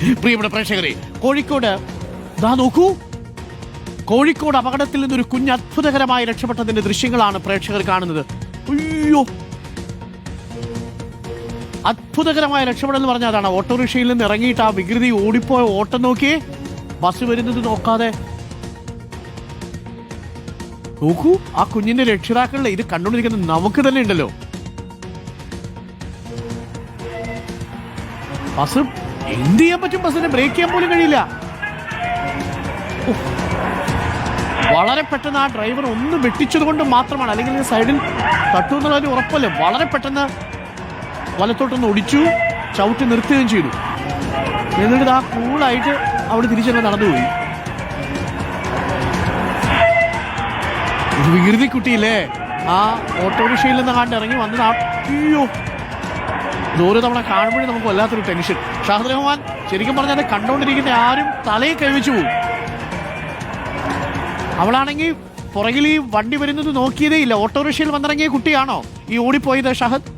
പ്രിയപ്പെട്ട പ്രേക്ഷകരെ, കോഴിക്കോട് നോക്കൂ, കോഴിക്കോട് അപകടത്തിൽ നിന്നൊരു കുഞ്ഞ് അത്ഭുതകരമായി രക്ഷപ്പെട്ടതിന്റെ ദൃശ്യങ്ങളാണ് പ്രേക്ഷകർ കാണുന്നത്. അയ്യോ, അത്ഭുതകരമായ രക്ഷപ്പെടൽ എന്ന് പറഞ്ഞാൽ അതാണ്. ഓട്ടോറിക്ഷയിൽ നിന്ന് ഇറങ്ങിയിട്ട് ആ വികൃതി ഓടിപ്പോയ ഓട്ടം നോക്കിയേ, ബസ് വരുന്നത് നോക്കാതെ. നോക്കൂ, ആ കുഞ്ഞിന്റെ രക്ഷിതാക്കളിലെ ഇത് കണ്ടുകൊണ്ടിരിക്കുന്നത് നമുക്ക് തന്നെ ഉണ്ടല്ലോ. ബസ് എന്ത് ചെയ്യാൻ പറ്റും? ബസ്സിനെ ബ്രേക്ക് ചെയ്യാൻ പോലും കഴിയില്ല. വളരെ പെട്ടെന്ന് ആ ഡ്രൈവർ ഒന്ന് വെട്ടിച്ചത് കൊണ്ട് മാത്രമാണ്, അല്ലെങ്കിൽ സൈഡിൽ തട്ടു എന്നുള്ളൊരു ഉറപ്പല്ലേ. വളരെ പെട്ടെന്ന് വലത്തോട്ടൊന്ന് ഒടിച്ചു, ചവിട്ടി നിർത്തുകയും ചെയ്തു. എന്നിട്ട് ആ കൂളായിട്ട് അവിടെ തിരിച്ചങ്ങ് നടന്നുപോയി. വികൃതി കുട്ടിയില്ലേ, ആ ഓട്ടോറിക്ഷയിൽ നിന്ന് കണ്ട് ഇറങ്ങി വന്നത്. അയ്യോ, ഓരോ തവണ കാണുമ്പോഴും നമുക്ക് വല്ലാത്തൊരു ടെൻഷൻ. ഷാഹിദ് റഹ്മാൻ, ശരിക്കും പറഞ്ഞാൽ കണ്ടുകൊണ്ടിരിക്കുന്ന ആരും തലയെ കഴിച്ചു പോകും. അവളാണെങ്കിൽ പുറകിൽ ഈ വണ്ടി വരുന്നത് നോക്കിയതേ ഇല്ല. ഓട്ടോറിക്ഷയിൽ വന്നിറങ്ങിയ കുട്ടിയാണോ ഈ ഓടിപ്പോയത് ഷഹദ്?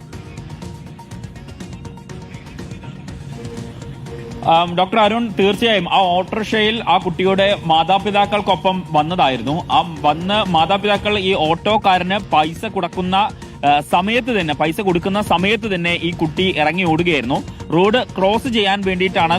ഡോക്ടർ അരുൺ, തീർച്ചയായും ആ ഓട്ടോറിക്ഷയിൽ ആ കുട്ടിയുടെ മാതാപിതാക്കൾക്കൊപ്പം വന്നതായിരുന്നു. ആ വന്ന് മാതാപിതാക്കൾ ഈ ഓട്ടോക്കാരന് പൈസ കൊടുക്കുന്ന സമയത്ത് തന്നെ ഈ കുട്ടി ഇറങ്ങി ഓടുകയായിരുന്നു. റോഡ് ക്രോസ് ചെയ്യാൻ വേണ്ടിയിട്ടാണ്